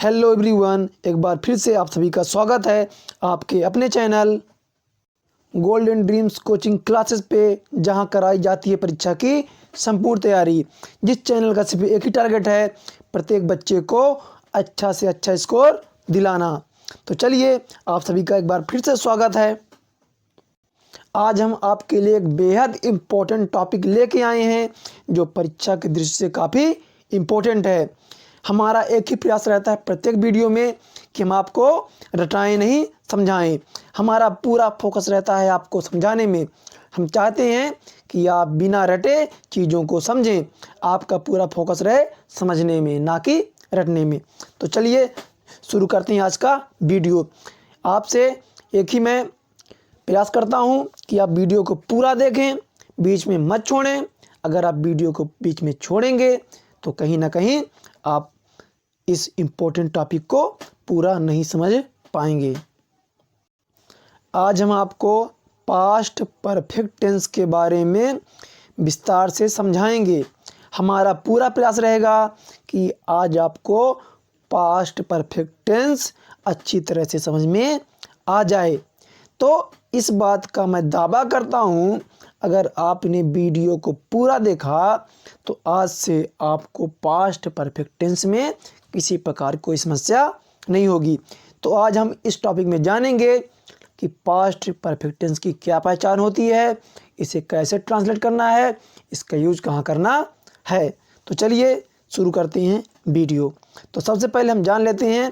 Hello everyone, एक बार फिर से आप सभी का स्वागत है आपके अपने channel golden dreams coaching classes पे, जहां कराई जाती है परीक्षा की संपूर्ण तैयारी। जिस चैनल का सिर्फ एक ही टारगेट है, प्रत्येक बच्चे को अच्छा से अच्छा स्कोर दिलाना। तो चलिए, आप सभी का एक बार फिर से स्वागत है। आज हम आपके लिए एक बेहद इम्पोर्टेंट टॉपिक लेके आए हैं, जो परीक्षा की दृष्टि से काफ़ी इम्पोर्टेंट है। हमारा एक ही प्रयास रहता है प्रत्येक वीडियो में कि हम आपको रटाएं नहीं, समझाएं। हमारा पूरा फोकस रहता है आपको समझाने में। हम चाहते हैं कि आप बिना रटे चीज़ों को समझें। आपका पूरा फोकस रहे समझने में, ना कि रटने में। तो चलिए शुरू करते हैं आज का वीडियो। आपसे एक ही मैं प्रयास करता हूं कि आप वीडियो को पूरा देखें, बीच में मत छोड़ें। अगर आप वीडियो को बीच में छोड़ेंगे तो कहीं ना कहीं आप इस इम्पोर्टेंट टॉपिक को पूरा नहीं समझ पाएंगे। आज हम आपको पास्ट परफेक्ट टेंस के बारे में विस्तार से समझाएंगे। हमारा पूरा प्रयास रहेगा कि आज आपको पास्ट परफेक्ट टेंस अच्छी तरह से समझ में आ जाए। तो इस बात का मैं दावा करता हूँ, अगर आपने वीडियो को पूरा देखा तो आज से आपको पास्ट परफेक्ट टेंस में किसी प्रकार कोई समस्या नहीं होगी। तो आज हम इस टॉपिक में जानेंगे कि पास्ट परफेक्ट टेंस की क्या पहचान होती है, इसे कैसे ट्रांसलेट करना है, इसका यूज कहाँ करना है। तो चलिए शुरू करते हैं वीडियो। तो सबसे पहले हम जान लेते हैं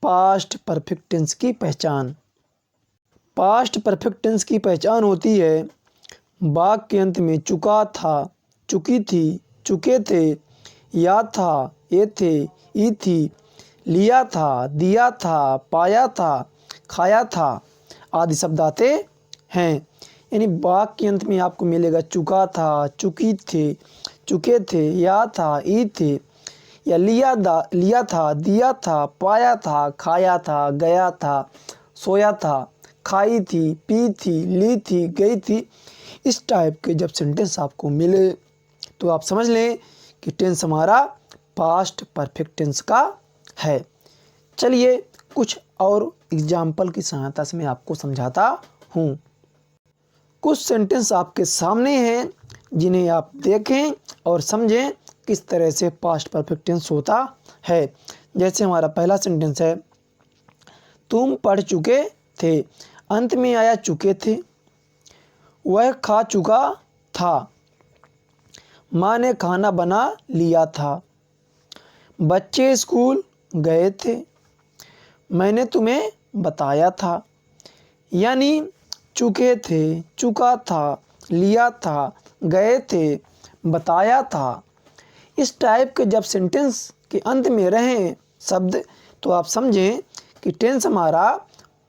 पास्ट परफेक्ट टेंस की पहचान। पास्ट परफेक्ट टेंस की पहचान होती है वाक्य के अंत में चुका था, चुकी थी, चुके थे, या था, ये थे, ई थी, लिया था, दिया था, पाया था, खाया था आदि शब्द आते हैं। यानी वाक्य के अंत में आपको मिलेगा चुका था, चुकी थे, चुके थे, या था, ई थे, या लिया था, दिया था, पाया था, खाया था, गया था, सोया था, खाई थी, पी थी, ली थी, गई थी। इस टाइप के जब सेंटेंस आपको मिले तो आप समझ लें कि टेंस हमारा पास्ट परफेक्ट टेंस का है। चलिए कुछ और एग्जाम्पल की सहायता से मैं आपको समझाता हूँ। कुछ सेंटेंस आपके सामने हैं, जिन्हें आप देखें और समझें किस तरह से पास्ट परफेक्ट टेंस होता है। जैसे हमारा पहला सेंटेंस है, तुम पढ़ चुके थे। अंत में आया चुके थे। वह खा चुका था। माँ ने खाना बना लिया था। बच्चे स्कूल गए थे। मैंने तुम्हें बताया था। यानी चुके थे, चुका था, लिया था, गए थे, बताया था। इस टाइप के जब सेंटेंस के अंत में रहें शब्द, तो आप समझें कि टेंस हमारा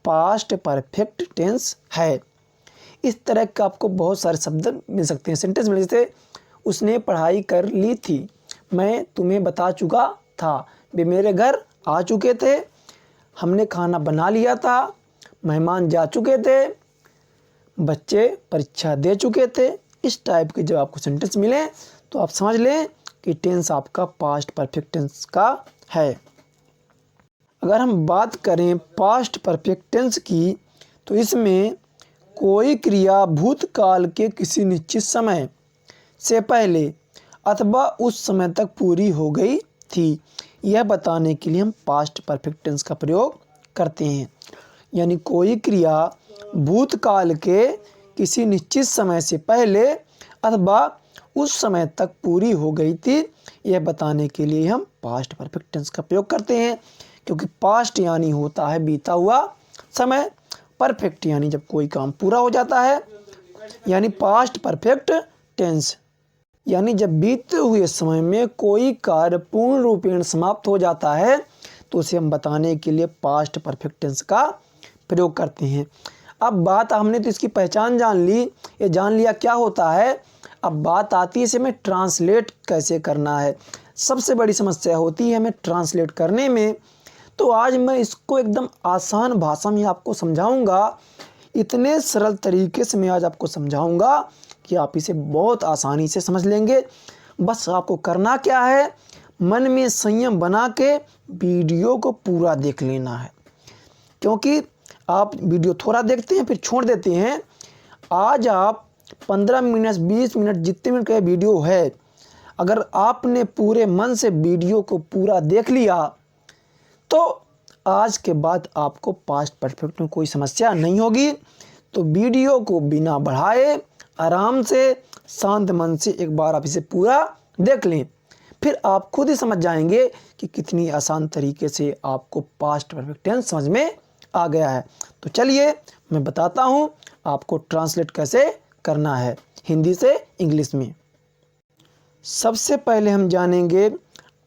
पास्ट परफेक्ट टेंस है। इस तरह का आपको बहुत सारे शब्द मिल सकते हैं, सेंटेंस मिल। जैसे उसने पढ़ाई कर ली थी, मैं तुम्हें बता चुका था, वे मेरे घर आ चुके थे, हमने खाना बना लिया था, मेहमान जा चुके थे, बच्चे परीक्षा दे चुके थे। इस टाइप के जब आपको सेंटेंस मिले तो आप समझ लें कि टेंस आपका पास्ट परफेक्ट टेंस का है। अगर हम बात करें पास्ट परफेक्ट टेंस की, तो इसमें कोई क्रिया भूतकाल के किसी निश्चित समय से पहले अथवा उस समय तक पूरी हो गई थी, यह बताने के लिए हम पास्ट परफेक्ट टेंस का प्रयोग करते हैं। यानी कोई क्रिया भूतकाल के किसी निश्चित समय से पहले अथवा उस समय तक पूरी हो गई थी, यह बताने के लिए हम पास्ट परफेक्ट टेंस का प्रयोग करते हैं। क्योंकि पास्ट यानी होता है बीता हुआ समय, परफेक्ट यानी जब कोई काम पूरा हो जाता है। यानी पास्ट परफेक्ट टेंस यानी जब बीते हुए समय में कोई कार्य पूर्ण रूपेण समाप्त हो जाता है, तो उसे हम बताने के लिए पास्ट परफेक्ट टेंस का प्रयोग करते हैं। अब बात, हमने तो इसकी पहचान जान ली, ये जान लिया क्या होता है। अब बात आती है इसे हमें ट्रांसलेट कैसे करना है। सबसे बड़ी समस्या होती है हमें ट्रांसलेट करने में। तो आज मैं इसको एकदम आसान भाषा में आपको समझाऊंगा। इतने सरल तरीके से मैं आज आपको समझाऊंगा कि आप इसे बहुत आसानी से समझ लेंगे। बस आपको करना क्या है, मन में संयम बना के वीडियो को पूरा देख लेना है, क्योंकि आप वीडियो थोड़ा देखते हैं फिर छोड़ देते हैं। आज आप 15 मिनट 20 मिनट जितने मिनट का वीडियो है, अगर आपने पूरे मन से वीडियो को पूरा देख लिया तो आज के बाद आपको पास्ट परफेक्ट में कोई समस्या नहीं होगी। तो वीडियो को बिना बढ़ाए आराम से शांत मन से एक बार आप इसे पूरा देख लें, फिर आप खुद ही समझ जाएंगे कि कितनी आसान तरीके से आपको पास्ट परफेक्ट टेंस समझ में आ गया है। तो चलिए मैं बताता हूँ आपको ट्रांसलेट कैसे करना है हिंदी से इंग्लिश में। सबसे पहले हम जानेंगे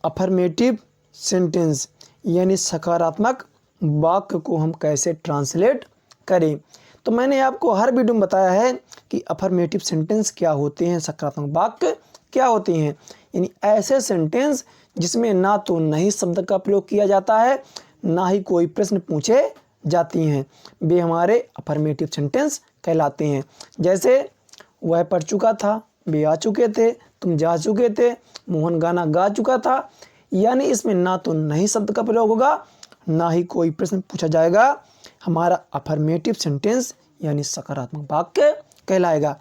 अफर्मेटिव सेंटेंस यानी सकारात्मक वाक्य को हम कैसे ट्रांसलेट करें। तो मैंने आपको हर वीडियो में बताया है कि अफर्मेटिव सेंटेंस क्या होते हैं, सकारात्मक वाक्य क्या होते हैं। यानी ऐसे सेंटेंस जिसमें ना तो नहीं शब्द का प्रयोग किया जाता है, ना ही कोई प्रश्न पूछे जाती हैं, वे हमारे अफर्मेटिव सेंटेंस कहलाते हैं। जैसे वह पढ़ चुका था, वे आ चुके थे, तुम जा चुके थे, मोहन गाना गा चुका था। यानी इसमें ना तो नहीं शब्द का प्रयोग होगा, ना ही कोई प्रश्न पूछा जाएगा, हमारा अफर्मेटिव सेंटेंस यानी सकारात्मक वाक्य कहलाएगा।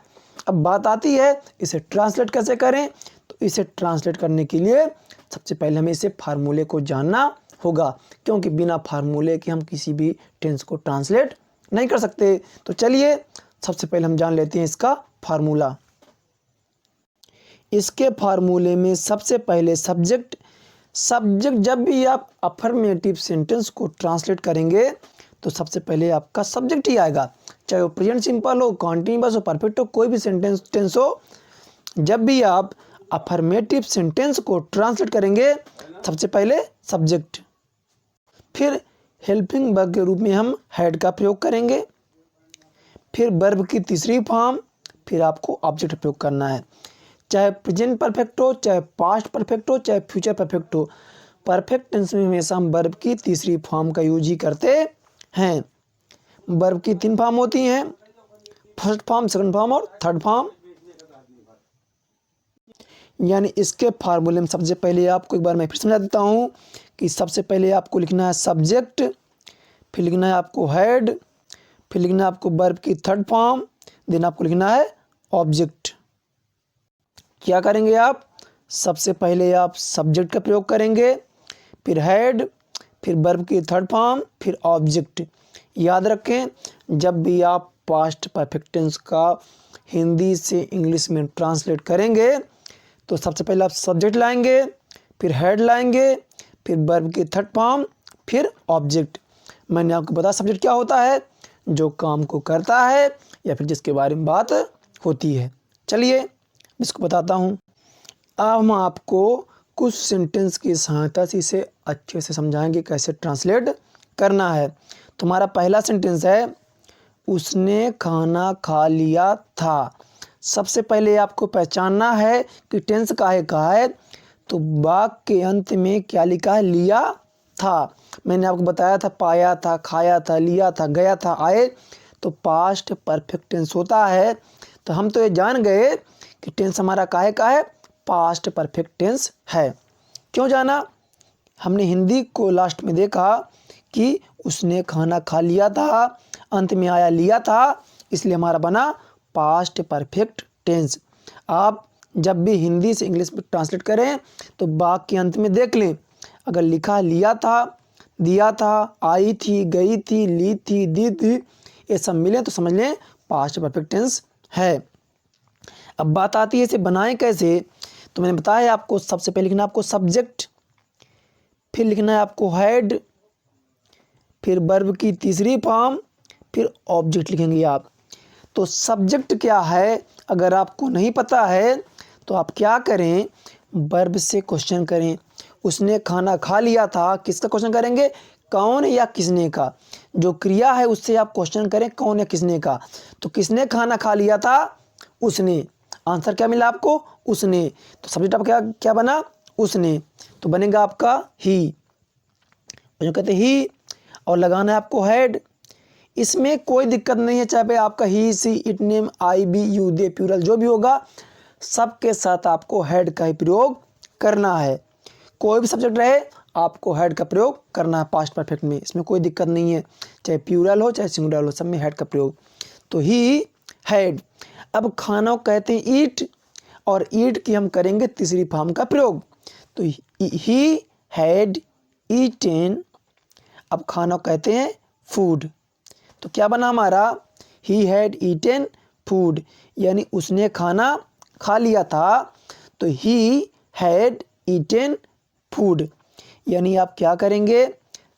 अब बात आती है इसे ट्रांसलेट कैसे करें। तो इसे ट्रांसलेट करने के लिए सबसे पहले हमें इसे फार्मूले को जानना होगा, क्योंकि बिना फार्मूले के हम किसी भी टेंस को ट्रांसलेट नहीं कर सकते। तो चलिए सबसे पहले हम जान लेते हैं इसका फार्मूला। इसके फार्मूले में सबसे पहले सब्जेक्ट जब भी आप अफर्मेटिव सेंटेंस को ट्रांसलेट करेंगे तो सबसे पहले आपका सब्जेक्ट ही आएगा, चाहे वो प्रेजेंट सिंपल हो, कॉन्टिन्यूअस हो, परफेक्ट हो, कोई भी टेंस हो। जब भी आप अफर्मेटिव सेंटेंस को ट्रांसलेट करेंगे सबसे पहले सब्जेक्ट, फिर हेल्पिंग वर्ब के रूप में हम हैड का प्रयोग करेंगे, फिर वर्ब की तीसरी फॉर्म, फिर आपको ऑब्जेक्ट प्रयोग करना है। चाहे प्रेजेंट परफेक्ट हो, चाहे पास्ट परफेक्ट हो, चाहे फ्यूचर परफेक्ट हो, परफेक्ट टेंस में हमेशा हम वर्ब की तीसरी फॉर्म का यूज ही करते हैं। वर्ब की 3 फॉर्म होती हैं, फर्स्ट फॉर्म, सेकंड फॉर्म और थर्ड फॉर्म। यानी इसके फार्मूले में सबसे पहले आपको एक बार मैं फिर समझा देता हूँ कि सबसे पहले आपको लिखना है सब्जेक्ट, फिर लिखना है आपको हेड, फिर लिखना है आपको वर्ब की थर्ड फॉर्म, देन आपको लिखना है ऑब्जेक्ट। क्या करेंगे आप, सबसे पहले आप सब्जेक्ट का प्रयोग करेंगे, फिर हेड, फिर वर्ब की थर्ड फॉर्म, फिर ऑब्जेक्ट। याद रखें जब भी आप पास्ट परफेक्ट टेंस का हिंदी से इंग्लिश में ट्रांसलेट करेंगे तो सबसे पहले आप सब्जेक्ट लाएंगे, फिर हेड लाएंगे, फिर वर्ब की थर्ड फॉर्म, फिर ऑब्जेक्ट। मैंने आपको बताया सब्जेक्ट क्या होता है, जो काम को करता है या फिर जिसके बारे में बात होती है। चलिए इसको बताता हूँ। अब हम आपको कुछ सेंटेंस की सहायता से इसे अच्छे से समझाएंगे कैसे ट्रांसलेट करना है। तुम्हारा पहला सेंटेंस है उसने खाना खा लिया था। सबसे पहले आपको पहचानना है कि टेंस काहे का है। तो वाक्य के अंत में क्या लिखा है, लिया था। मैंने आपको बताया था पाया था, खाया था, लिया था, गया था, आए, तो पास्ट परफेक्ट टेंस होता है। तो हम तो ये जान गए कि टेंस हमारा काहे का है, पास्ट परफेक्ट टेंस है। क्यों जाना, हमने हिंदी को लास्ट में देखा कि उसने खाना खा लिया था, अंत में आया लिया था, इसलिए हमारा बना पास्ट परफेक्ट टेंस। आप जब भी हिंदी से इंग्लिश में ट्रांसलेट करें तो वाक्य के अंत में देख लें, अगर लिखा लिया था, दिया था, आई थी, गई थी, ली थी, दी थी, ये सब मिले तो समझ लें पास्ट परफेक्ट टेंस है। अब बात आती है इसे बनाएं कैसे। तो मैंने बताया आपको सबसे पहले लिखना है आपको सब्जेक्ट, फिर लिखना है आपको हेड, फिर वर्ब की तीसरी फॉर्म, फिर ऑब्जेक्ट लिखेंगे आप। तो सब्जेक्ट क्या है अगर आपको नहीं पता है तो आप क्या करें, वर्ब से क्वेश्चन करें। उसने खाना खा लिया था, किसका क्वेश्चन करेंगे, कौन या किसने का। जो क्रिया है उससे आप क्वेश्चन करें कौन या किसने का। तो किसने खाना खा लिया था, उसने। आंसर क्या मिला आपको, उसने। तो सब्जेक्ट आपका क्या बना, उसने। तो बनेगा आपका ही, जो कहते ही, और लगाना है आपको हेड। इसमें कोई दिक्कत नहीं है, चाहे आपका he, she, it, name, I, we, you, they, plural जो भी होगा, सबके साथ आपको हेड का ही प्रयोग करना है। कोई भी सब्जेक्ट रहे आपको हैड का प्रयोग करना है पास्ट परफेक्ट में, इसमें कोई दिक्कत नहीं है, चाहे प्लूरल हो चाहे सिंगुलर हो, सब में हैड का प्रयोग। तो ही हैड। अब खाना को कहते हैं ईट, और ईट की हम करेंगे तीसरी फॉर्म का प्रयोग। तो ही हैड ईटेन, अब खाना को कहते हैं फूड। तो क्या बना हमारा, ही हैड ईटेन फूड, यानी उसने खाना खा लिया था। तो ही हैड ईटेन फूड, यानी आप क्या करेंगे,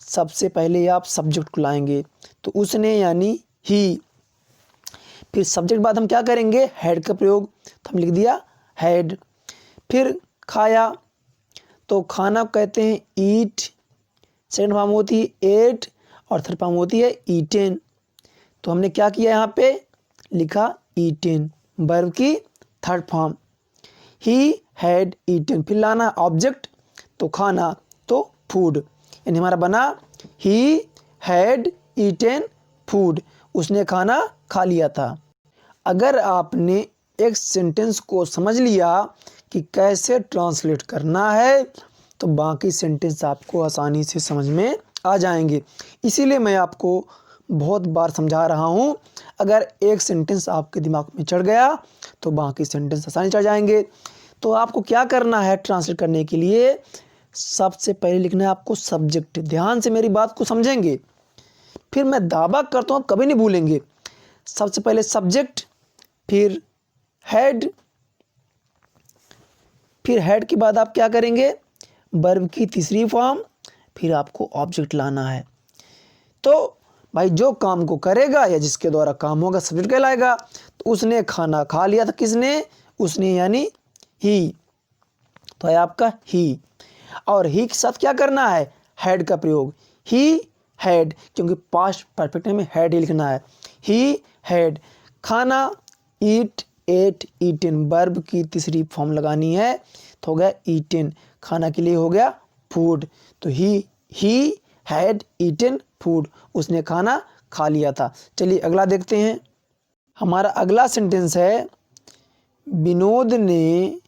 सबसे पहले आप सब्जेक्ट को लाएंगे, तो उसने यानी ही, फिर सब्जेक्ट बाद हम क्या करेंगे, हैड का प्रयोग, तो हम लिख दिया हैड। फिर खाया, तो खाना कहते हैं ईट, सेकंड फॉर्म होती है एट, और थर्ड फॉर्म होती है ईटेन। तो हमने क्या किया, यहाँ पे लिखा ईटेन, वर्ब की third form. He had eaten, फिर लाना ऑब्जेक्ट, तो खाना, तो फूड, यानी हमारा बना ही हैड ईटेन फूड, उसने खाना खा लिया था। अगर आपने एक सेंटेंस को समझ लिया कि कैसे ट्रांसलेट करना है, तो बाकी सेंटेंस आपको आसानी से समझ में आ जाएंगे। इसीलिए मैं आपको बहुत बार समझा रहा हूँ, अगर एक सेंटेंस आपके दिमाग में चढ़ गया तो बाकी सेंटेंस आसानी चढ़ जाएंगे। तो आपको क्या करना है ट्रांसलेट करने के लिए, सबसे पहले लिखना है आपको सब्जेक्ट। ध्यान से मेरी बात को समझेंगे, फिर मैं दावा करता हूँ आप कभी नहीं भूलेंगे। सबसे पहले सब्जेक्ट, फिर हेड, फिर हेड के बाद आप क्या करेंगे, वर्ब की तीसरी फॉर्म, फिर आपको ऑब्जेक्ट लाना है। तो भाई जो काम को करेगा या जिसके द्वारा काम होगा सब्जेक्ट कहलाएगा। तो उसने खाना खा लिया था, किसने, उसने यानी ही, तो है आपका ही। और ही के साथ क्या करना है, हैड का प्रयोग, ही हैड, क्योंकि पास्ट परफेक्ट में हैड ही लिखना है। ही हैड खाना, ईट एट ईटेन, वर्ब की तीसरी फॉर्म लगानी है, तो हो गया ईटेन, खाना के लिए हो गया फूड। तो ही हैड ईटेन फूड, उसने खाना खा लिया था। चलिए अगला देखते हैं। हमारा अगला सेंटेंस है, विनोद ने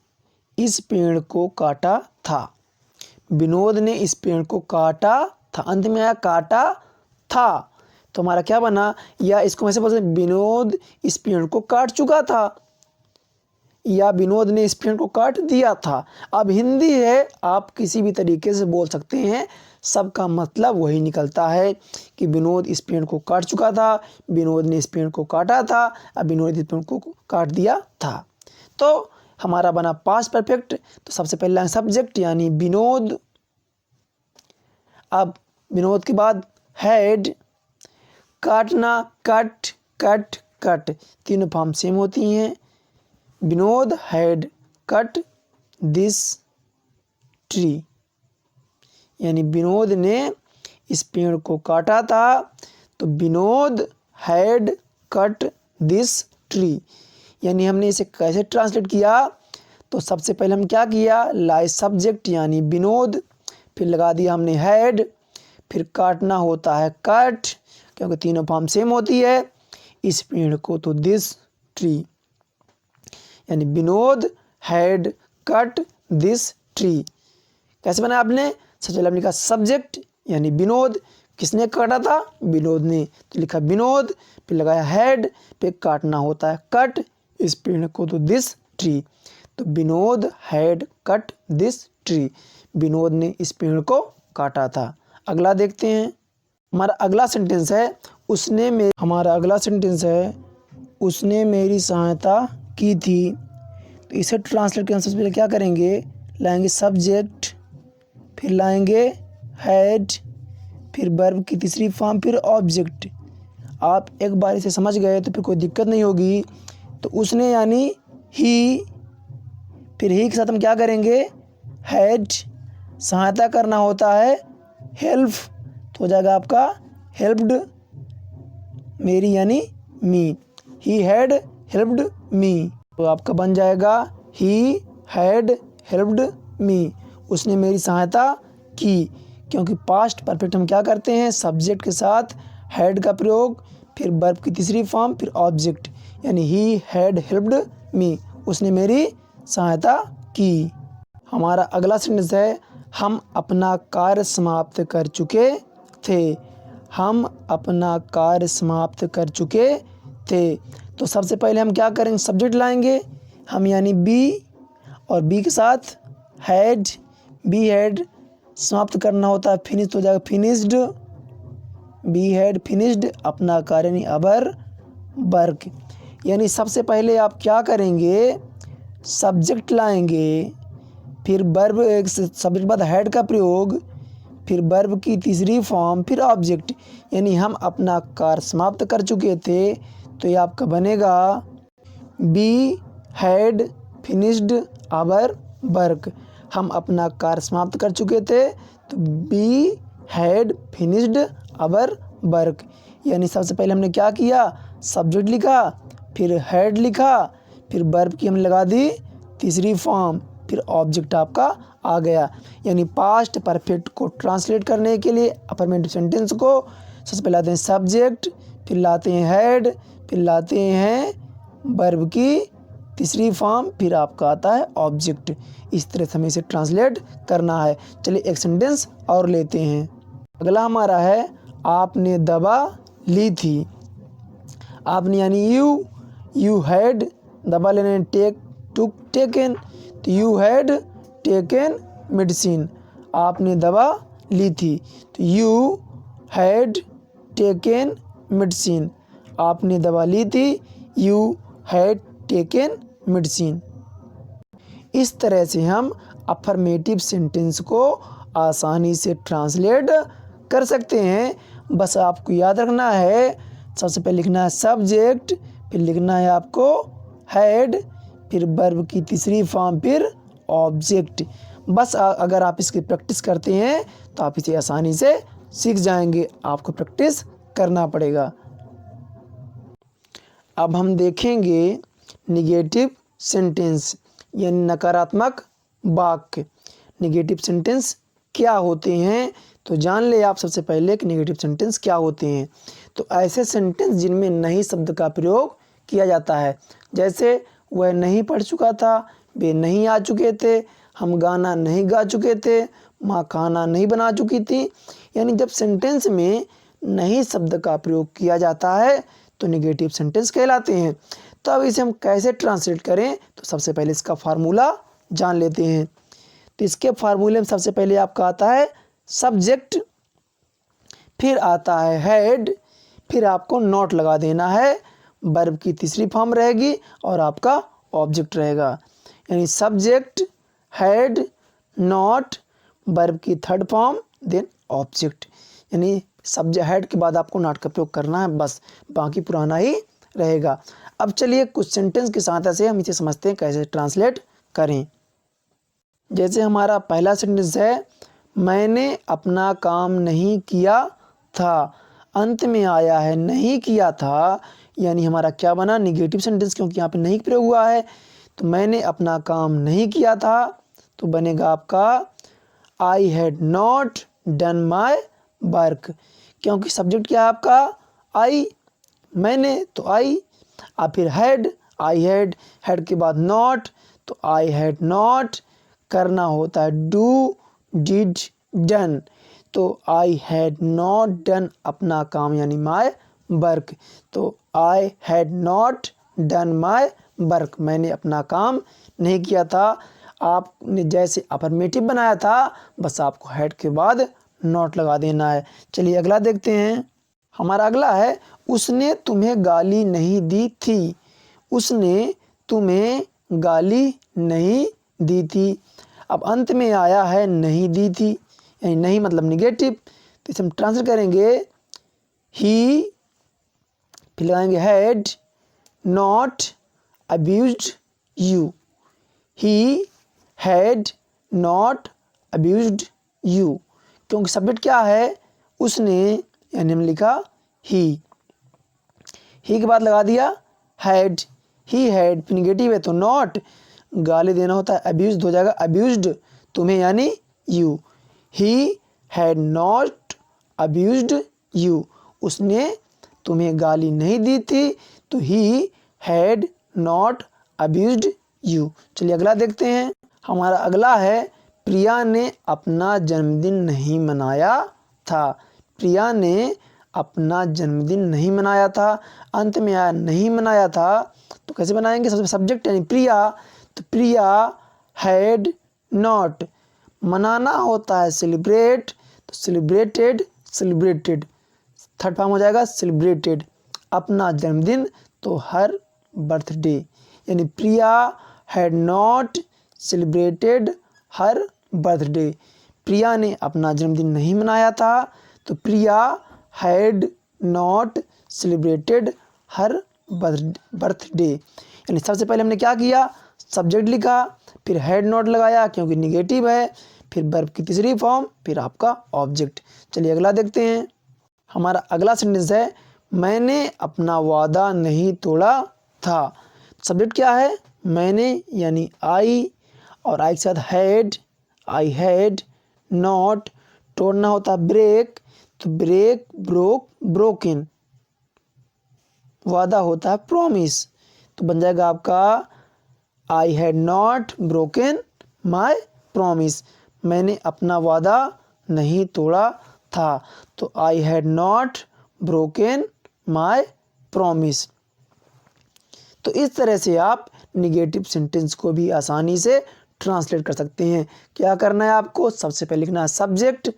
इस पेड़ को काटा था। विनोद ने इस पेड़ को काटा था, अंत में आया काटा था, तो हमारा क्या बना, या इसको वैसे बोल सकते हैं विनोद इस पेड़ को काट चुका था, या विनोद ने इस पेड़ को काट दिया था। अब हिंदी है, आप किसी भी तरीके से बोल सकते हैं, सबका मतलब वही निकलता है कि विनोद इस पेड़ को काट चुका था, विनोद ने इस पेड़ को काटा था, अब विनोद इस पेड़ को काट दिया था। तो हमारा बना पास्ट परफेक्ट। तो सबसे पहला सब्जेक्ट यानी विनोद, अब विनोद के बाद हैड, काटना कट कट कट, तीनों फॉर्म सेम होती हैं। Vinod had cut this tree, यानी विनोद ने इस पेड़ को काटा था, तो Vinod had cut this tree, यानी हमने इसे कैसे ट्रांसलेट किया, तो सबसे पहले हम क्या किया, लाए सब्जेक्ट यानी विनोद, फिर लगा दिया हमने हैड, फिर काटना होता है कट, क्योंकि तीनों फॉर्म सेम होती है, इस पेड़ को तो दिस ट्री, यानी Vinod had cut this tree. कैसे बना आपने, सबसे पहले हमने लिखा सब्जेक्ट यानी विनोद, किसने काटा था, विनोद ने, तो लिखा विनोद, फिर लगाया हैड, फिर काटना होता है कट, इस पेड़ को तो दिस ट्री, तो Vinod had cut this tree, Vinod ने इस पेड़ को काटा था। अगला देखते हैं। हमारा अगला सेंटेंस है, उसने मेरी सहायता की थी। तो इसे ट्रांसलेट करने से पहले क्या करेंगे, लाएंगे सब्जेक्ट, फिर लाएंगे हैड, फिर वर्ब की तीसरी फॉर्म, फिर ऑब्जेक्ट। आप एक बार इसे समझ गए तो फिर कोई दिक्कत नहीं होगी। तो उसने यानी ही, फिर ही के साथ हम क्या करेंगे, हैड, सहायता करना होता है हेल्प, तो हो जाएगा आपका हेल्प्ड मेरी यानी मी, ही हैड हेल्प्ड मी, तो आपका बन जाएगा ही हैड हेल्प्ड मी, उसने मेरी सहायता की। क्योंकि पास्ट परफेक्ट हम क्या करते हैं, सब्जेक्ट के साथ हैड का प्रयोग, फिर वर्ब की तीसरी फॉर्म, फिर ऑब्जेक्ट, यानी ही हैड हेल्प्ड मी, उसने मेरी सहायता की। हमारा अगला सेंटेंस है, हम अपना कार्य समाप्त कर चुके थे। हम अपना कार्य समाप्त कर चुके थे। तो सबसे पहले हम क्या करेंगे, सब्जेक्ट लाएंगे हम, यानी बी, और बी के साथ हैड, बी हैड समाप्त करना होता है, फिनिश हो जाएगा फिनिश्ड, बी हैड फिनिश्ड अपना कार्य यानी अवर वर्क। यानी सबसे पहले आप क्या करेंगे, सब्जेक्ट लाएंगे, फिर वर्ब, एक सब्जेक्ट के बाद हैड का प्रयोग, फिर वर्ब की तीसरी फॉर्म, फिर ऑब्जेक्ट। यानी हम अपना कार्य समाप्त कर चुके थे, तो ये आपका बनेगा we had finished our work. हम अपना कार्य समाप्त कर चुके थे, तो we had finished our work. यानी सबसे पहले हमने क्या किया, सब्जेक्ट लिखा, फिर हैड लिखा, फिर वर्ब की हमने लगा दी तीसरी फॉर्म, फिर ऑब्जेक्ट आपका आ गया। यानी पास्ट परफेक्ट को ट्रांसलेट करने के लिए अफर्मेटिव सेंटेंस को सबसे पहले लाते हैं सब्जेक्ट, फिर लाते हैं हैड, फिर लाते हैं वर्ब की तीसरी फॉर्म, फिर आपका आता है ऑब्जेक्ट। इस तरह से हमें इसे ट्रांसलेट करना है। चलिए एक सेंटेंस और लेते हैं। अगला हमारा है, आपने दवा ली थी। आपने यानी यू हैड, दवा लेने टेकन, तो यू हैड टेकन मेडिसिन। आपने दवा ली थी, तो यू हैड टेकन मेडिसिन। आपने दवा ली थी, यू हैड टेकन मेडिसिन। इस तरह से हम अफर्मेटिव सेंटेंस को आसानी से ट्रांसलेट कर सकते हैं। बस आपको याद रखना है, सबसे पहले लिखना है सब्जेक्ट, फिर लिखना है आपको हैड, फिर वर्ब की तीसरी फॉर्म, फिर ऑब्जेक्ट। बस अगर आप इसकी प्रैक्टिस करते हैं तो आप इसे आसानी से सीख जाएंगे, आपको प्रैक्टिस करना पड़ेगा। अब हम देखेंगे निगेटिव सेंटेंस यानी नकारात्मक वाक्य। निगेटिव सेंटेंस क्या होते हैं, तो जान ले आप सबसे पहले कि निगेटिव सेंटेंस क्या होते हैं। तो ऐसे सेंटेंस जिनमें नहीं शब्द का प्रयोग किया जाता है, जैसे वह नहीं पढ़ चुका था, वे नहीं आ चुके थे, हम गाना नहीं गा चुके थे, माँ खाना नहीं बना चुकी थी। यानी जब सेंटेंस में नहीं शब्द का प्रयोग किया जाता है तो निगेटिव सेंटेंस कहलाते हैं। तो अब इसे हम कैसे ट्रांसलेट करें, तो सबसे पहले इसका फार्मूला जान लेते हैं। तो इसके फार्मूले में सबसे पहले आपका आता है सब्जेक्ट, फिर आता है हैड, फिर आपको नॉट लगा देना है, वर्ब की तीसरी फॉर्म रहेगी और आपका ऑब्जेक्ट रहेगा। यानी सब्जेक्ट, हैड, नॉट, वर्ब की थर्ड फॉर्म, देन ऑब्जेक्ट। यानी सब्जेक्ट हैड के बाद आपको नॉट का प्रयोग करना है, बस बाकी पुराना ही रहेगा। अब चलिए कुछ सेंटेंस की सहायता से हम इसे समझते हैं कैसे ट्रांसलेट करें। जैसे हमारा पहला सेंटेंस है, मैंने अपना काम नहीं किया था। अंत में आया है नहीं किया था, यानी हमारा क्या बना, निगेटिव सेंटेंस, क्योंकि यहाँ पे नहीं प्रयोग हुआ है। तो मैंने अपना काम नहीं किया था, तो बनेगा आपका I had not done my work. क्योंकि सब्जेक्ट क्या है आपका आई, मैंने, तो आई, और फिर हैड, आई हैड, हैड के बाद नॉट, तो आई हैड नॉट, करना होता है डू, डिड, डन, तो आई हैड नॉट डन अपना काम यानी माई वर्क। तो I had not done my work, मैंने अपना काम नहीं किया था। आपने जैसे अफर्मेटिव बनाया था, बस आपको हैड के बाद नॉट लगा देना है। चलिए अगला देखते हैं। हमारा अगला है, उसने तुम्हें गाली नहीं दी थी। उसने तुम्हें गाली नहीं दी थी। अब अंत में आया है नहीं दी थी, यानी नहीं मतलब निगेटिव, तो इसे हम ट्रांसलेट करेंगे ही, फिर लगाएंगे had not abused you. He had not abused you, क्योंकि सब्जेक्ट क्या है उसने, यानी हमने लिखा ही के बाद लगा दिया हैड, ही हैड, फिर निगेटिव है तो नॉट, गाली देना होता है अब्यूज्ड हो जाएगा अब्यूज्ड तुम्हें यानी you. He had not abused you, उसने तुम्हें गाली नहीं दी थी, तो he had not abused you. चलिए अगला देखते हैं। हमारा अगला है, प्रिया ने अपना जन्मदिन नहीं मनाया था। प्रिया ने अपना जन्मदिन नहीं मनाया था। अंत में आया नहीं मनाया था, तो कैसे बनाएंगे? सबसे सब्जेक्ट यानी प्रिया, तो प्रिया हैड नॉट। मनाना होता है सेलिब्रेट, तो सेलिब्रेटेड, सेलिब्रेटेड थर्ड फॉर्म हो जाएगा सेलिब्रेटेड। अपना जन्मदिन तो हर बर्थडे, यानी Priya had not celebrated her birthday. Priya ने अपना जन्मदिन नहीं मनाया था, तो Priya had not celebrated her birthday. यानी सबसे पहले हमने क्या किया? सब्जेक्ट लिखा, फिर हैड नॉट लगाया क्योंकि निगेटिव है, फिर वर्ब की तीसरी फॉर्म, फिर आपका ऑब्जेक्ट। चलिए अगला देखते हैं। हमारा अगला सेंटेंस है, मैंने अपना वादा नहीं तोड़ा था। सब्जेक्ट क्या है? मैंने यानी आई, और आई के साथ हैड, आई हैड नॉट। तोड़ना होता ब्रेक, तो ब्रेक, ब्रोक, ब्रोकन। वादा होता है प्रॉमिस, तो बन जाएगा आपका I had not broken my promise. मैंने अपना वादा नहीं तोड़ा था, तो I had not broken my promise. तो इस तरह से आप निगेटिव सेंटेंस को भी आसानी से ट्रांसलेट कर सकते हैं। क्या करना है आपको? सबसे पहले लिखना है सब्जेक्ट,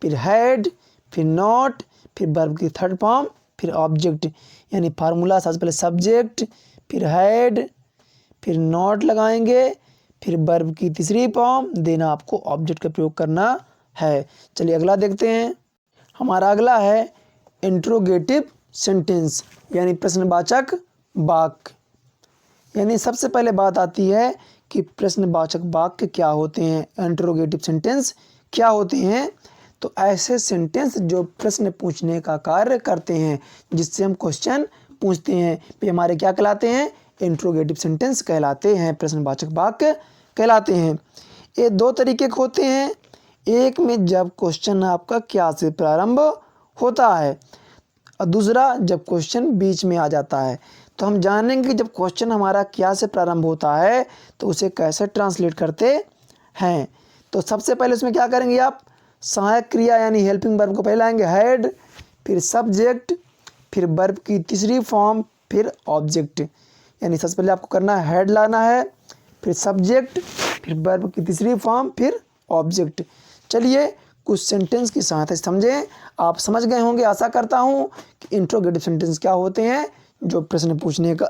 फिर हैड, फिर नॉट, फिर वर्ब की थर्ड फॉर्म, फिर ऑब्जेक्ट। यानी फार्मूला सबसे पहले सब्जेक्ट, फिर हैड, फिर नॉट लगाएंगे, फिर वर्ब की तीसरी फॉर्म, देना आपको ऑब्जेक्ट का प्रयोग करना है। चलिए अगला देखते हैं। हमारा अगला है इंट्रोगेटिव सेंटेंस, यानी प्रश्नवाचक वाक्य। यानी सबसे पहले बात आती है कि प्रश्नवाचक वाक्य क्या होते हैं, इंट्रोगेटिव सेंटेंस क्या होते हैं। तो ऐसे सेंटेंस जो प्रश्न पूछने का कार्य करते हैं, जिससे हम क्वेश्चन पूछते हैं, वे हमारे क्या कहलाते हैं? इंट्रोगेटिव सेंटेंस कहलाते हैं, प्रश्नवाचक वाक्य कहलाते हैं। ये दो तरीके के होते हैं। एक में जब क्वेश्चन आपका क्या से प्रारंभ होता है, और दूसरा जब क्वेश्चन बीच में आ जाता है। तो हम जानेंगे कि जब क्वेश्चन हमारा क्या से प्रारंभ होता है तो उसे कैसे ट्रांसलेट करते हैं। तो सबसे पहले उसमें क्या करेंगे आप? सहायक क्रिया यानी हेल्पिंग वर्ब को पहले लाएंगे हैड, फिर सब्जेक्ट, फिर वर्ब की तीसरी फॉर्म, फिर ऑब्जेक्ट। यानी सबसे पहले आपको करना है हैड लाना है, फिर सब्जेक्ट, फिर वर्ब की तीसरी फॉर्म, फिर ऑब्जेक्ट। चलिए कुछ सेंटेंस की सहायता से समझें। आप समझ गए होंगे, आशा करता हूँ कि इंट्रोगेटिव सेंटेंस क्या होते हैं, जो प्रश्न पूछने का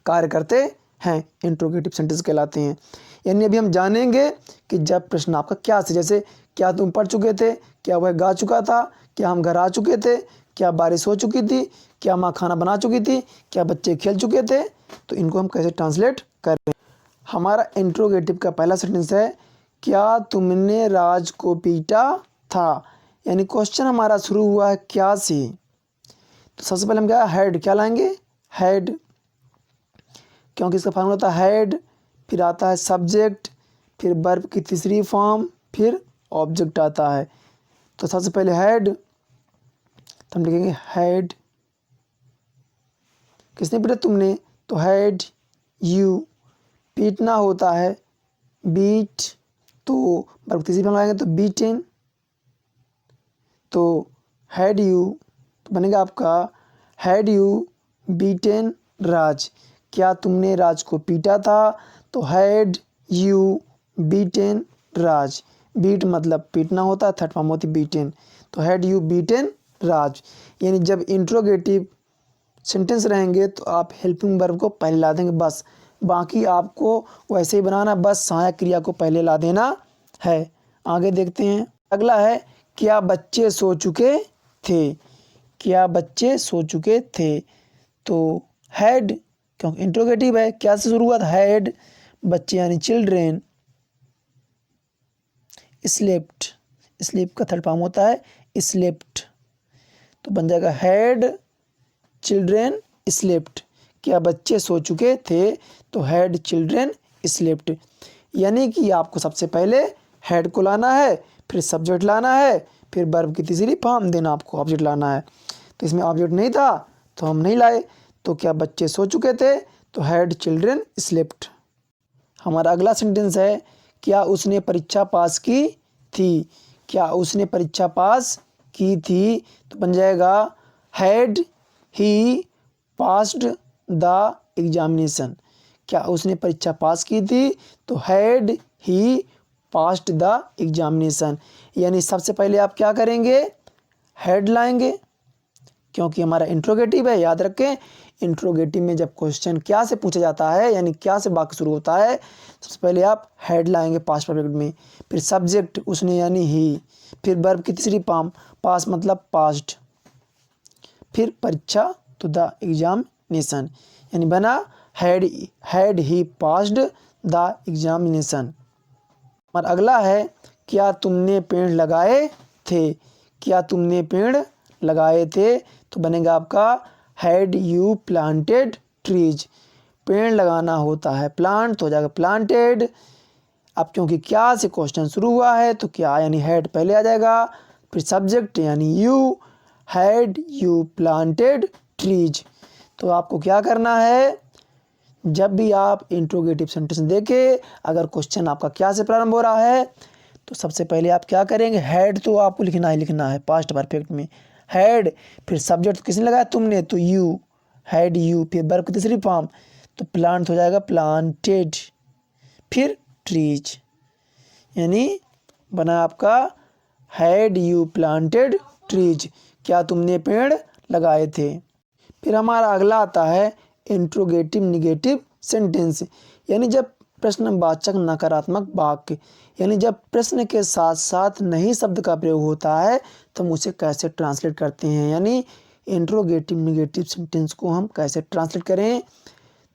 कार्य करते हैं, इंट्रोगेटिव सेंटेंस कहलाते हैं। यानी अभी हम जानेंगे कि जब प्रश्न आपका क्या से, जैसे क्या तुम पढ़ चुके थे, क्या वह गा चुका था, क्या हम घर आ चुके थे, क्या बारिश हो चुकी थी, क्या माँ खाना बना चुकी थी, क्या बच्चे खेल चुके थे। तो इनको हम कैसे ट्रांसलेट करें? हमारा इंट्रोगेटिव का पहला सेंटेंस है, क्या तुमने राज को पीटा था। यानी क्वेश्चन हमारा शुरू हुआ है क्या से, तो सबसे पहले हम क्या हैड क्या लाएंगे? हैड, क्योंकि इसका फार्मूला होता है हैड, फिर आता है सब्जेक्ट, फिर वर्ब की तीसरी फॉर्म, फिर ऑब्जेक्ट आता है। तो सबसे पहले हैड, तो हम लिखेंगे हैड। किसने पीटा? तुमने, तो हैड यू। पीटना होता है बीट, तो वर्ब तीसरी फॉर्म लगाएंगे तो बीटेन, तो हैड यू, तो बनेगा आपका हैड यू बीटेन राज। क्या तुमने राज को पीटा था? तो had you beaten Raj. Beat मतलब पीटना होता है, थर्ड फॉर्म होती बीटेन, तो हैड यू बीटेन राज। यानी जब इंट्रोगेटिव सेंटेंस रहेंगे तो आप हेल्पिंग वर्ब को पहले ला देंगे, बस बाकी आपको वैसे ही बनाना, बस सहायक क्रिया को पहले ला देना है। आगे देखते हैं। अगला है, क्या बच्चे सो चुके थे। क्या बच्चे सो चुके थे, तो हैड, क्योंकि इंट्रोगेटिव है, क्या से शुरू हुआ था? हैड, बच्चे यानी चिल्ड्रेन, स्लेप्ट, स्लीप का थर्ड फॉर्म होता है स्लेप्ट, तो बन जाएगा हैड चिल्ड्रेन स्लेप्ट। क्या बच्चे सो चुके थे, तो हैड चिल्ड्रेन स्लेप्ट। यानी कि आपको सबसे पहले हैड को लाना है, फिर सब्जेक्ट लाना है, फिर वर्ब की तीसरी फॉर्म, देना आपको ऑब्जेक्ट लाना है। तो इसमें ऑब्जेक्ट नहीं था तो हम नहीं लाए। तो क्या बच्चे सो चुके थे, तो हैड चिल्ड्रेन स्लेप्ट। हमारा अगला सेंटेंस है, क्या उसने परीक्षा पास की थी, क्या उसने परीक्षा पास की थी, तो बन जाएगा had he passed the examination. क्या उसने परीक्षा पास की थी, तो had he passed the examination. यानी सबसे पहले आप क्या करेंगे, हैड लाएंगे, क्योंकि हमारा इंट्रोगेटिव है। याद रखें, इंट्रोगेटिव में जब क्वेश्चन क्या से पूछा जाता है, यानी क्या से वाक्य शुरू होता है, सबसे पहले आप हैड लाएंगे पास्ट परफेक्ट में, फिर सब्जेक्ट उसने यानी ही, फिर वर्ब की तीसरी फॉर्म पास मतलब पास्ट, फिर परीक्षा तो द एग्जामिनेशन, यानी बना had he passed the examination. और अगला है क्या तुमने पेड़ लगाए थे, क्या तुमने पेड़ लगाए थे, तो बनेगा आपका हैड यू प्लांटेड ट्रीज। पेड़ लगाना होता है प्लांट, तो हो जाएगा प्लांटेड। अब क्योंकि क्या से क्वेश्चन शुरू हुआ है तो क्या यानी हैड पहले आ जाएगा, फिर सब्जेक्ट यानी you, had you planted trees. तो आपको क्या करना है, जब भी आप इंट्रोगेटिव सेंटेंस देखें, अगर क्वेश्चन आपका क्या से प्रारंभ हो रहा है, तो सबसे पहले आप क्या करेंगे, हैड तो आपको लिखना है पास्ट परफेक्ट में, हैड, फिर सब्जेक्ट किसने लगाया, तुमने, तो यू, हैड यू, फिर वर्ब की तीसरी फॉर्म तो प्लांट हो जाएगा प्लांटेड, फिर ट्रीज, यानी बना आपका हैड यू प्लांटेड ट्रीज, क्या तुमने पेड़ लगाए थे। फिर हमारा अगला आता है इंट्रोगेटिव निगेटिव सेंटेंस, यानी जब प्रश्नवाचक नकारात्मक वाक्य, यानी जब प्रश्न के साथ साथ नहीं शब्द का प्रयोग होता है तो हम उसे कैसे ट्रांसलेट करते हैं, यानी इंट्रोगेटिव निगेटिव सेंटेंस को हम कैसे ट्रांसलेट करें।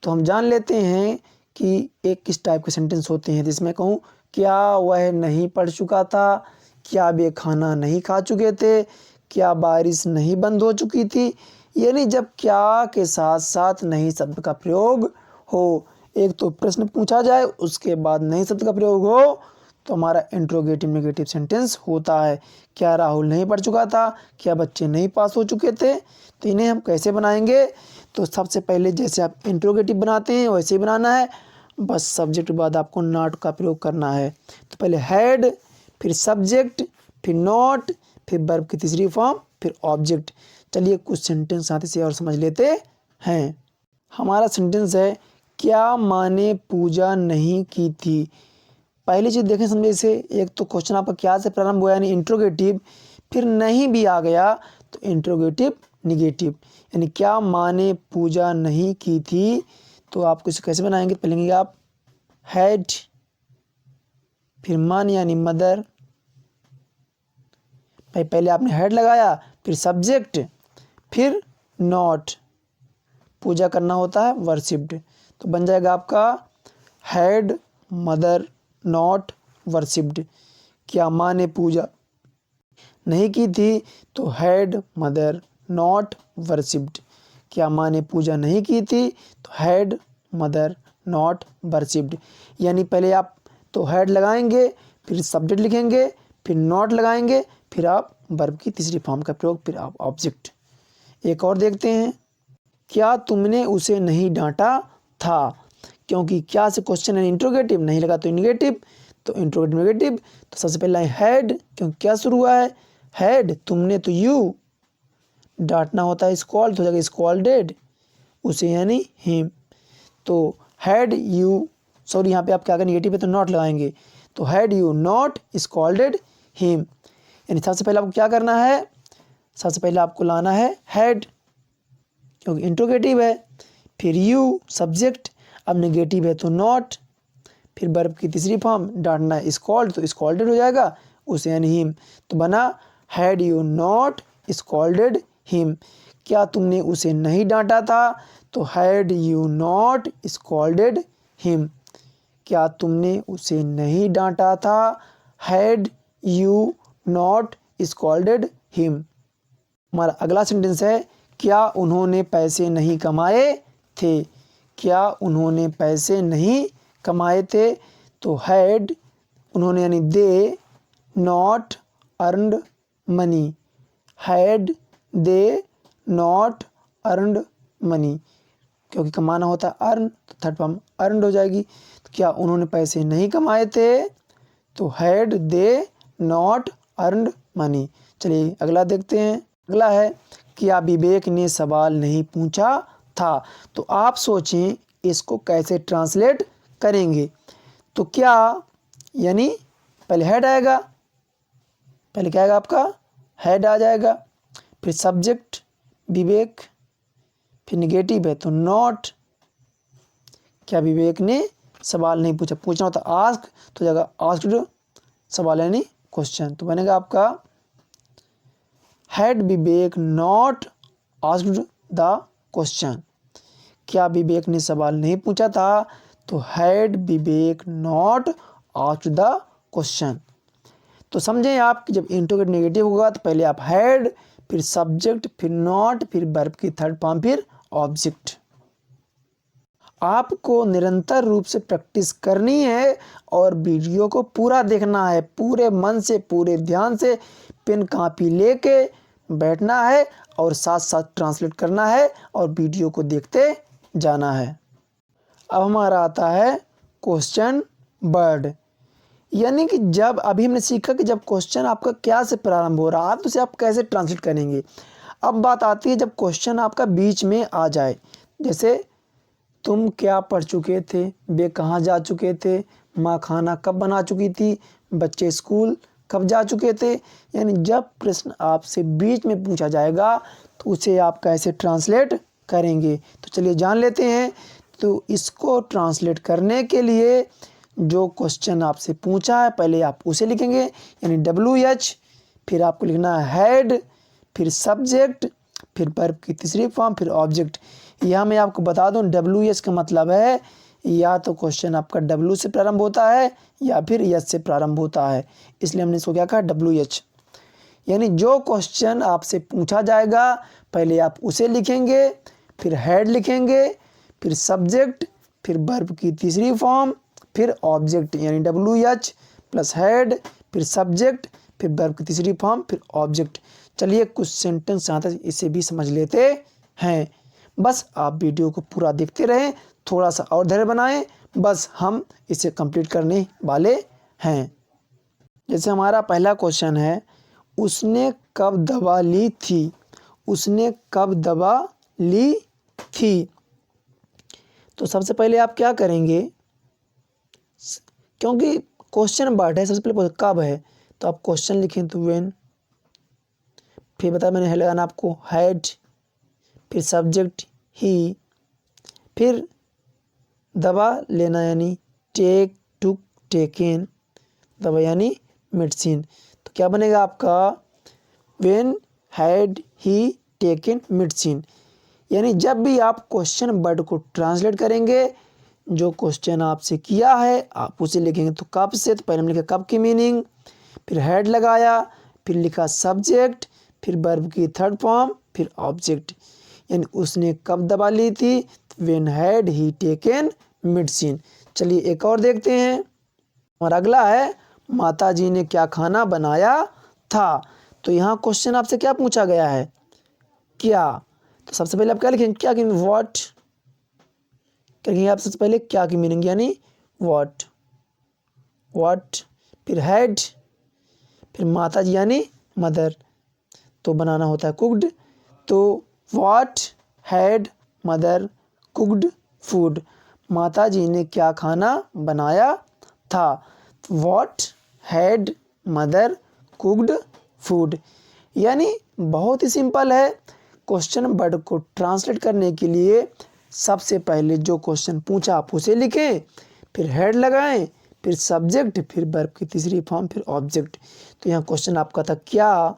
तो हम जान लेते हैं कि एक किस टाइप के सेंटेंस होते हैं, जिसमें कहूँ क्या वह नहीं पढ़ चुका था, क्या वे खाना नहीं खा चुके थे, क्या बारिश नहीं बंद हो चुकी थी। यानी जब क्या के साथ साथ नहीं शब्द का प्रयोग हो, एक तो प्रश्न पूछा जाए उसके बाद नहीं शब्द का प्रयोग हो, तो हमारा इंट्रोगेटिव नेगेटिव सेंटेंस होता है। क्या राहुल नहीं पढ़ चुका था, क्या बच्चे नहीं पास हो चुके थे। तो इन्हें हम कैसे बनाएंगे, तो सबसे पहले जैसे आप इंट्रोगेटिव बनाते हैं वैसे ही बनाना है, बस सब्जेक्ट के बाद आपको नॉट का प्रयोग करना है। तो पहले हैड, फिर सब्जेक्ट, फिर नॉट, फिर वर्ब की तीसरी फॉर्म, फिर ऑब्जेक्ट। चलिए कुछ सेंटेंस साथ से और समझ लेते हैं। हमारा सेंटेंस है क्या माँ ने पूजा नहीं की थी। पहली चीज़ देखें समझे इसे, एक तो क्वेश्चन आपका क्या से प्रारंभ हुआ यानी इंट्रोगेटिव, फिर नहीं भी आ गया तो इंट्रोगेटिव निगेटिव, यानी क्या माँ ने पूजा नहीं की थी। तो आपको इसे कैसे बनाएंगे, पहले लेंगे आप हैड, फिर मान यानी मदर, पहले आपने हैड लगाया, फिर सब्जेक्ट, फिर नॉट, पूजा करना होता है वर्शिप्ड, तो बन जाएगा आपका हैड मदर नॉट वर्शिप्ड। क्या माँ ने पूजा नहीं की थी, तो हैड मदर नॉट वर्शिप्ड। क्या माँ ने पूजा नहीं की थी, तो हैड मदर नॉट वर्शिप्ड। यानी पहले आप तो हैड लगाएंगे, फिर सब्जेक्ट लिखेंगे, फिर नॉट लगाएंगे, फिर आप वर्ब की तीसरी फॉर्म का प्रयोग, फिर आप ऑब्जेक्ट। एक और देखते हैं, क्या तुमने उसे नहीं डांटा था। क्योंकि क्या से क्वेश्चन है इंट्रोगेटिव, नहीं लगा तो निगेटिव, तो इंट्रोगेटिव निगेटिव। तो सबसे पहला है हैड, क्योंकि क्या शुरू हुआ है हैड, तुमने तो यू, डांटना होता है स्कॉल्ड, तो हो जाएगा स्कॉल्डेड, उसे यानी हिम। तो हैड यू, सॉरी यहाँ पे आप क्या करें निगेटिव है तो नॉट लगाएंगे, तो had you not scolded him. यानी सबसे पहले आपको क्या करना है, सबसे पहले आपको लाना है हैड, क्योंकि इंट्रोगेटिव है, फिर यू सब्जेक्ट, अब नेगेटिव है तो नॉट, फिर वर्ब की तीसरी फॉर्म डांटना है स्कॉल्ड, तो स्कॉल्डेड हो जाएगा, उसे यानी हिम। तो बना had you not scolded him. क्या तुमने उसे नहीं डांटा था, तो had you not scolded him. क्या तुमने उसे नहीं डांटा था, had you not scolded him. हमारा अगला सेंटेंस है क्या उन्होंने पैसे नहीं कमाए थे। क्या उन्होंने पैसे नहीं कमाए थे, तो हैड, उन्होंने यानी they not earned money, had they not earned money. क्योंकि कमाना होता है अर्न, तो थर्ड फॉर्म अर्नड हो जाएगी। तो क्या उन्होंने पैसे नहीं कमाए थे, तो had they not earned money. चलिए अगला देखते हैं। अगला है क्या विवेक ने सवाल नहीं पूछा था। तो आप सोचें इसको कैसे ट्रांसलेट करेंगे। तो क्या यानी पहले हेड आएगा, पहले क्या आएगा आपका हेड आ जाएगा, फिर सब्जेक्ट विवेक, फिर निगेटिव है तो नॉट। क्या विवेक ने सवाल नहीं पूछा, पूछना होता आस्क तो जाएगा आस्क्ड सवाल यानी क्वेश्चन, तो बनेगा आपका had Vivek not asked the question. क्या विवेक ने सवाल नहीं पूछा था, तो had Vivek not asked the question. तो समझें आप कि जब इंट्रोगेट नेगेटिव होगा तो पहले आप हैड, फिर सब्जेक्ट, फिर नॉट, फिर वर्ब की थर्ड फॉर्म, फिर ऑब्जेक्ट। आपको निरंतर रूप से प्रैक्टिस करनी है और वीडियो को पूरा देखना है, पूरे मन से पूरे ध्यान से पेन कापी लेके बैठना है और साथ साथ ट्रांसलेट करना है और वीडियो को देखते जाना है। अब हमारा आता है क्वेश्चन वर्ड, यानी कि जब अभी हमने सीखा कि जब क्वेश्चन आपका क्या से प्रारंभ हो रहा है तो उसे आप कैसे ट्रांसलेट करेंगे। अब बात आती है जब क्वेश्चन आपका बीच में आ जाए, जैसे तुम क्या पढ़ चुके थे, वे कहाँ जा चुके थे, माँ खाना कब बना चुकी थी, बच्चे स्कूल कब जा चुके थे। यानी जब प्रश्न आपसे बीच में पूछा जाएगा तो उसे आप कैसे ट्रांसलेट करेंगे। तो चलिए जान लेते हैं। तो इसको ट्रांसलेट करने के लिए जो क्वेश्चन आपसे पूछा है पहले आप उसे लिखेंगे, यानी WH, फिर आपको लिखना है हेड, फिर सब्जेक्ट, फिर वर्ब की तीसरी फॉर्म, फिर ऑब्जेक्ट। यहाँ मैं आपको बता दूं WH का मतलब है या तो क्वेश्चन आपका W से प्रारंभ होता है या फिर यस से प्रारंभ होता है, इसलिए हमने इसको क्या कहा WH। यानी जो क्वेश्चन आपसे पूछा जाएगा पहले आप उसे लिखेंगे, फिर हेड लिखेंगे, फिर सब्जेक्ट, फिर वर्ब की तीसरी फॉर्म, फिर ऑब्जेक्ट, यानी WH प्लस हेड, फिर सब्जेक्ट, फिर वर्ब की तीसरी फॉर्म, फिर ऑब्जेक्ट। चलिए कुछ सेंटेंस आता है इसे भी समझ लेते हैं। बस आप वीडियो को पूरा देखते रहें, थोड़ा सा और धैर्य बनाएं, बस हम इसे कंप्लीट करने वाले हैं। जैसे हमारा पहला क्वेश्चन है, उसने कब दवा ली थी। उसने कब दवा ली थी। तो सबसे पहले आप क्या करेंगे, क्योंकि क्वेश्चन वर्ड है सबसे पहले कब है तो आप क्वेश्चन लिखें तो व्हेन, फिर बताया मैंने लगाना आपको हैड, फिर सब्जेक्ट ही, फिर दवा लेना यानी टेक, टुक, टेकन, दवा यानी मेडिसिन। तो क्या बनेगा आपका when had he taken medicine. यानी जब भी आप क्वेश्चन वर्ड को ट्रांसलेट करेंगे, जो क्वेश्चन आपसे किया है आप उसे लिखेंगे। तो कब से, तो पहले हम लिखे कब की मीनिंग, फिर हेड लगाया, फिर लिखा सब्जेक्ट, फिर वर्ब की थर्ड फॉर्म, फिर ऑब्जेक्ट। यानी उसने कब दवा ली थी, when had he taken medicine. चलिए एक और देखते हैं। और अगला है माता जी ने क्या खाना बनाया था। तो यहाँ क्वेश्चन आपसे क्या पूछा गया है, क्या। तो सबसे पहले आप क्या लिखेंगे, क्या की व्हाट, क्या लिखेंगे आप सबसे पहले क्या की मीनिंग यानी व्हाट, व्हाट, फिर हैड, फिर माता जी यानी मदर, तो बनाना होता है कुक्ड। तो what had mother cooked food, माता जी ने क्या खाना बनाया था। What had mother cooked food. यानी बहुत ही सिंपल है। क्वेश्चन वर्ड को ट्रांसलेट करने के लिए सबसे पहले जो क्वेश्चन पूछा आप उसे लिखें, फिर हेड लगाएं, फिर सब्जेक्ट, फिर वर्ब की तीसरी फॉर्म, फिर ऑब्जेक्ट। तो यहाँ क्वेश्चन आपका था क्या,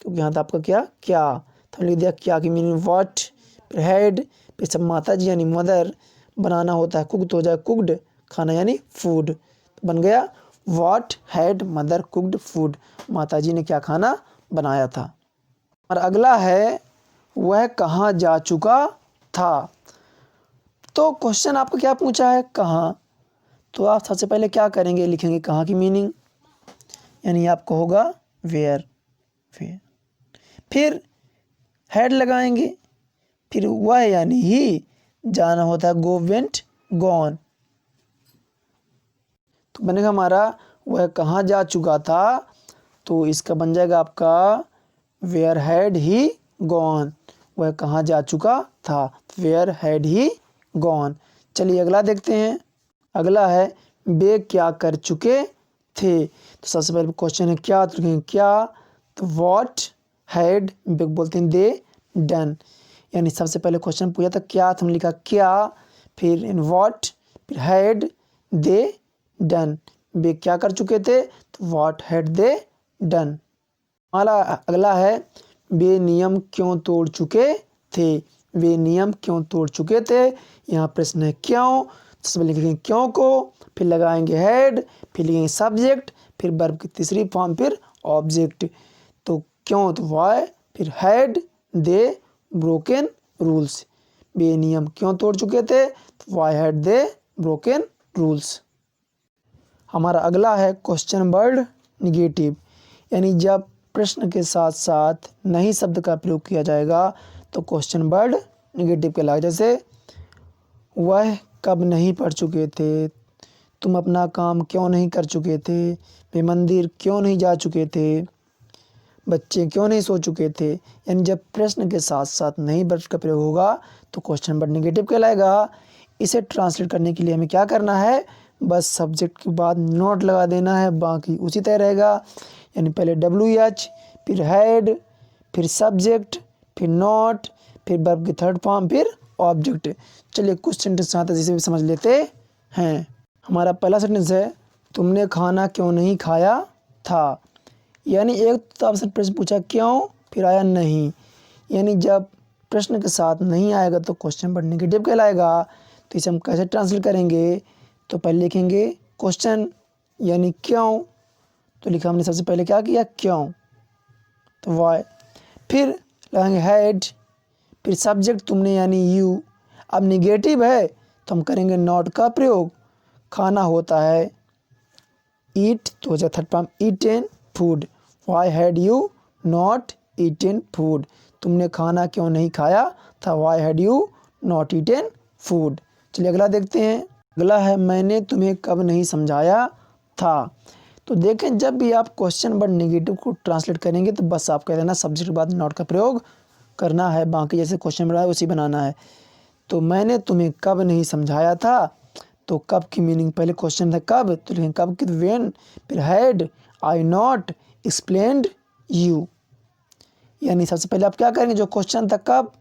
क्योंकि यहाँ था आपका क्या तो लिख दिया क्या की मीनिंग व्हाट, फिर हेड, फिर सब माता जी यानी मदर, बनाना होता है कुक तो हो जाए कुक्ड, खाना यानी फूड, तो बन गया what had mother cooked food, माता जी ने क्या खाना बनाया था। और अगला है वह कहाँ जा चुका था। तो क्वेश्चन आपको क्या पूछा है कहाँ, तो आप सबसे पहले क्या करेंगे, लिखेंगे कहाँ की मीनिंग, यानी आपको होगा वेयर, फिर हेड लगाएंगे, फिर वह यानी ही जाना होता है गो, वेंट, गॉन। तो बनेगा हमारा वह कहाँ जा चुका था, तो इसका बन जाएगा आपका वेयर हैड ही गॉन। वह कहाँ जा चुका था, वेयर हैड ही गॉन। चलिए अगला देखते हैं। अगला है वे क्या कर चुके थे। तो सबसे पहले क्वेश्चन है क्या, तो लिखेंगे क्या, तो व्हाट हैड, बोलते हैं दे डन। यानी सबसे पहले क्वेश्चन पूछा था क्या, तो हमने लिखा क्या, फिर इन व्हाट, फिर हैड दे डन। वे क्या कर चुके थे, तो व्हाट हैड दे डन। हमारा अगला है वे नियम क्यों तोड़ चुके थे। वे नियम क्यों तोड़ चुके थे, यहाँ प्रश्न है क्यों। तो सबसे पहले लिखेंगे क्यों को, फिर लगाएंगे हैड, फिर लिखेंगे सब्जेक्ट, फिर वर्ब की तीसरी फॉर्म, फिर ऑब्जेक्ट। तो क्यों तो वाई, फिर हैड दे ब्रोकन रूल्स। वे नियम क्यों तोड़ चुके थे, तो why had they broken rules. हमारा अगला है क्वेश्चन वर्ड निगेटिव, यानी जब प्रश्न के साथ साथ नहीं शब्द का प्रयोग किया जाएगा तो क्वेश्चन वर्ड निगेटिव कहलाएगा। जैसे वह कब नहीं पढ़ चुके थे, तुम अपना काम क्यों नहीं कर चुके थे, वे मंदिर क्यों नहीं जा चुके थे, बच्चे क्यों नहीं सो चुके थे। यानी जब प्रश्न के साथ साथ नहीं वर्ड का प्रयोग होगा तो क्वेश्चन वर्ड निगेटिव कहलाएगा। इसे ट्रांसलेट करने के लिए हमें क्या करना है, बस सब्जेक्ट के बाद नॉट लगा देना है, बाकी उसी तरह रहेगा। यानी पहले WH, फिर हैड, फिर सब्जेक्ट, फिर नॉट, फिर वर्ब की थर्ड फॉर्म, फिर ऑब्जेक्ट। चलिए कुछ सेंटेंस आता है जिसे भी समझ लेते हैं। हमारा पहला सेंटेंस है तुमने खाना क्यों नहीं खाया था। यानी एक तो आपसे प्रश्न पूछा क्यों, फिर आया नहीं। यानी जब प्रश्न के साथ नहीं आएगा तो क्वेश्चन वर्ड नेगेटिव कहलाएगा। तो इसे हम कैसे ट्रांसलेट करेंगे, तो पहले लिखेंगे क्वेश्चन यानी क्यों, तो लिखा हमने सबसे पहले क्या किया क्यों, तो वाई, फिर लगाएंगे हैड, फिर सब्जेक्ट तुमने यानी यू। अब निगेटिव है तो हम करेंगे नॉट का प्रयोग। खाना होता है ईट, तो हो जाए third form eaten food. Why had you not eaten food. तुमने खाना क्यों नहीं खाया था, why had you not eaten food. चलिए अगला देखते हैं। अगला है मैंने तुम्हें कब नहीं समझाया था। तो देखें जब भी आप क्वेश्चन वर्ड नेगेटिव को ट्रांसलेट करेंगे तो बस आप कह देना सब्जेक्ट के बाद नॉट का प्रयोग करना है, बाकी जैसे क्वेश्चन वर्ड है उसी बनाना है। तो मैंने तुम्हें कब नहीं समझाया था, तो कब की मीनिंग पहले क्वेश्चन था कब, तो लिखें कब की व्हेन, फिर had I not explained you. यानी सबसे पहले आप क्या करेंगे, जो क्वेश्चन था कब,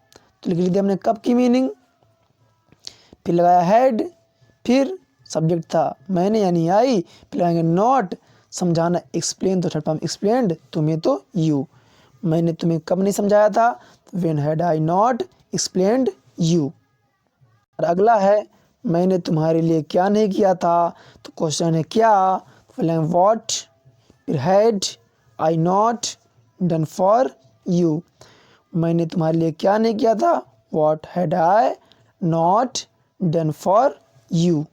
तो लिख लीजिए हमने कब की मीनिंग, फिर लगाया हैड, फिर सब्जेक्ट था मैंने यानी आई, फिर लगाएंगे नॉट, समझाना एक्सप्लेन, तो थर्ड फॉर्म एक्सप्लेन्ड, तुम्हें तो यू। मैंने तुम्हें कब नहीं समझाया था, when had I not explained you. और अगला है मैंने तुम्हारे लिए क्या नहीं किया था। तो क्वेश्चन है क्या, व्हाट, फिर had I not done for you. मैंने तुम्हारे लिए क्या नहीं किया था, what had I not done for you.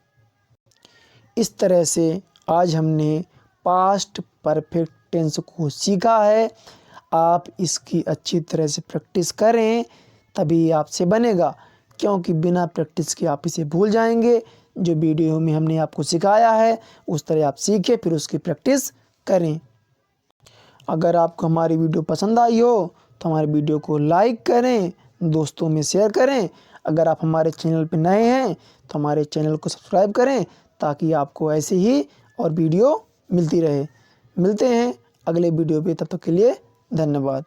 इस तरह से आज हमने पास्ट परफेक्ट टेंस को सीखा है। आप इसकी अच्छी तरह से प्रैक्टिस करें तभी आपसे बनेगा, क्योंकि बिना प्रैक्टिस के आप इसे भूल जाएंगे। जो वीडियो में हमने आपको सिखाया है उस तरह आप सीखें, फिर उसकी प्रैक्टिस करें। अगर आपको हमारी वीडियो पसंद आई हो तो हमारे वीडियो को लाइक करें, दोस्तों में शेयर करें। अगर आप हमारे चैनल पर नए हैं तो हमारे चैनल को सब्सक्राइब करें ताकि आपको ऐसे ही और वीडियो मिलती रहे। मिलते हैं अगले वीडियो पे, तब तक के लिए धन्यवाद।